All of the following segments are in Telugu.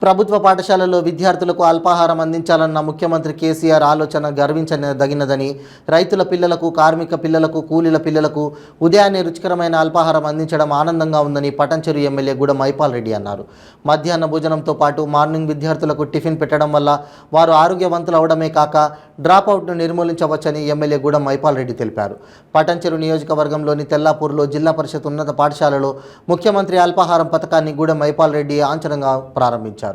ప్రభుత్వ పాఠశాలల్లో విద్యార్థులకు అల్పాహారం అందించాలన్న ముఖ్యమంత్రి కేసీఆర్ ఆలోచన గర్వించదగినదని, రైతుల పిల్లలకు, కార్మిక పిల్లలకు, కూలీల పిల్లలకు ఉదయాన్నే రుచికరమైన అల్పాహారం అందించడం ఆనందంగా ఉందని పటంచెరు ఎమ్మెల్యే గూడెం మైపాల్ రెడ్డి అన్నారు. మధ్యాహ్న భోజనంతో పాటు మార్నింగ్ విద్యార్థులకు టిఫిన్ పెట్టడం వల్ల వారు ఆరోగ్యవంతులు అవడమే కాక డ్రాప్అవుట్ను నిర్మూలించవచ్చని ఎమ్మెల్యే గూడెం మైపాల్ రెడ్డి తెలిపారు. పటంచెరు నియోజకవర్గంలోని తెల్లాపూర్లో జిల్లా పరిషత్ ఉన్నత పాఠశాలలో ముఖ్యమంత్రి అల్పాహారం పథకాన్ని గూడెం మైపాల్ రెడ్డి లాంఛనంగా ప్రారంభించారు.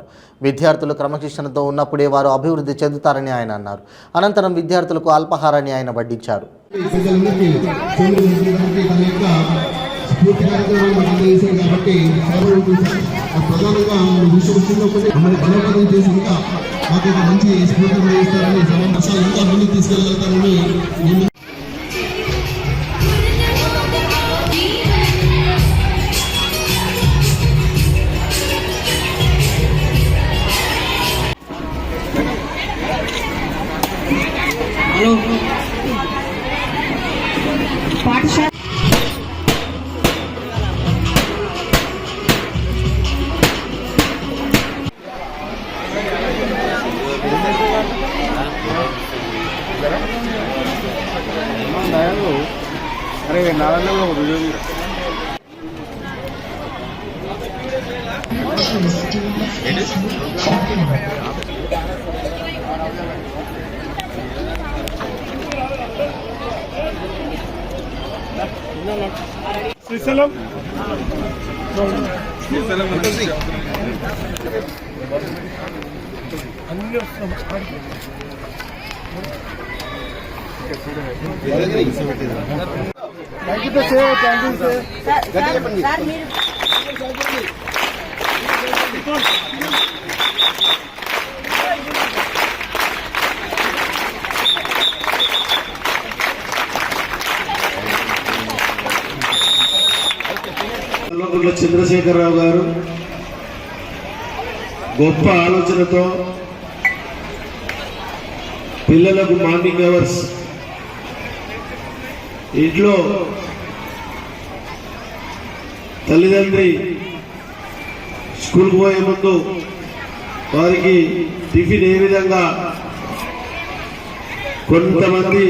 విద్యార్థులు క్రమశిక్షణతో ఉన్నప్పుడే వారు అభివృద్ధి చెందుతారని ఆయన అన్నారు. అనంతరం విద్యార్థులకు అల్పాహారాన్ని ఆయన వడ్డించారు. अरे नारायण लोग वीडियो శ్రీశైలం అన్ని చంద్రశేఖరరావు గారు గొప్ప ఆలోచనతో పిల్లలకు మార్నింగ్ అవర్స్ ఇంట్లో తల్లిదండ్రి స్కూల్కి పోయే ముందు వారికి టిఫిన్ ఏ విధంగా, కొంతమంది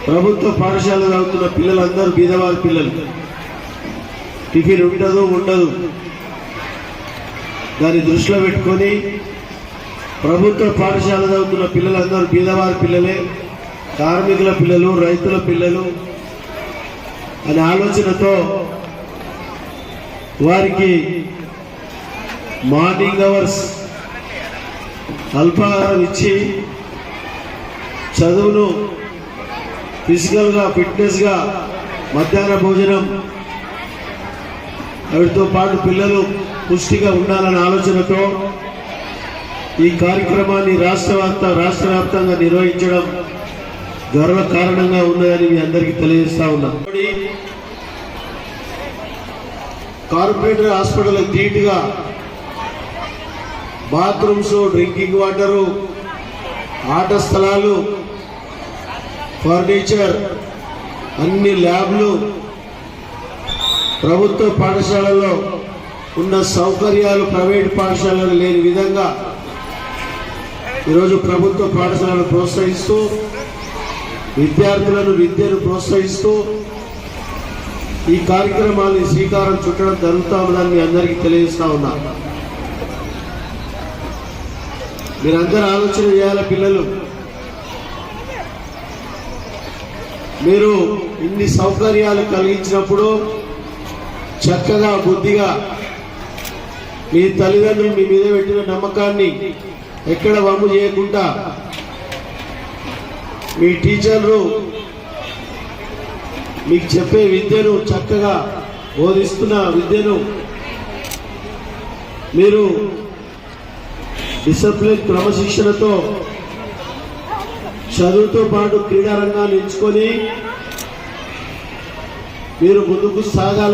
ప్రభుత్వ పాఠశాలలో చదువుతున్న పిల్లలందరూ బీదవారి పిల్లలు, టిఫిన్ ఉండదు. దాన్ని దృష్టిలో పెట్టుకొని ప్రభుత్వ పాఠశాల చదువుతున్న పిల్లలందరూ బీదవారి పిల్లలే, కార్మికుల పిల్లలు, రైతుల పిల్లలు అనే ఆలోచనతో వారికి మార్నింగ్ అవర్స్ అల్పాహారం ఇచ్చి చదువును ఫిజికల్గా, ఫిట్నెస్గా, మధ్యాహ్న భోజనం వాటితో పాటు పిల్లలు పుష్టిగా ఉండాలనే ఆలోచనతో ఈ కార్యక్రమాన్ని రాష్ట్ర వ్యాప్తంగా నిర్వహించడం గర్వకారణంగా ఉన్నదని మీ అందరికీ తెలియజేస్తా ఉన్నాం. కార్పొరేటర్ హాస్పిటల్ ధీటుగా బాత్రూమ్స్, డ్రింకింగ్ వాటరు, ఆట స్థలాలు, ఫర్నిచర్, అన్ని ల్యాబ్లు, ప్రభుత్వ పాఠశాలలో ఉన్న సౌకర్యాలు ప్రైవేట్ పాఠశాలలో లేని విధంగా ఈరోజు ప్రభుత్వ పాఠశాలను ప్రోత్సహిస్తూ, విద్యను ప్రోత్సహిస్తూ ఈ కార్యక్రమాన్ని శ్రీకారం చుట్టడం జరుగుతూ ఉందని మీ అందరికీ తెలియజేస్తా ఉన్నా. మీరందరూ ఆలోచన చేయాలి. పిల్లలు, మీరు ఇన్ని సౌకర్యాలు కలిగించినప్పుడు చక్కగా, బుద్ధిగా మీ తల్లిదండ్రులు మీ మీద పెట్టిన నమ్మకాన్ని ఎక్కడ వమ్ము చేయకుండా, మీ టీచర్లు మీకు చెప్పే విద్యను చక్కగా బోధిస్తున్న విద్యను మీరు డిసిప్లిన్, క్రమశిక్షణతో చదువుతో పాటు క్రీడా రంగాన్ని ఎంచుకొని మీరు ముందుకు సాగాలి.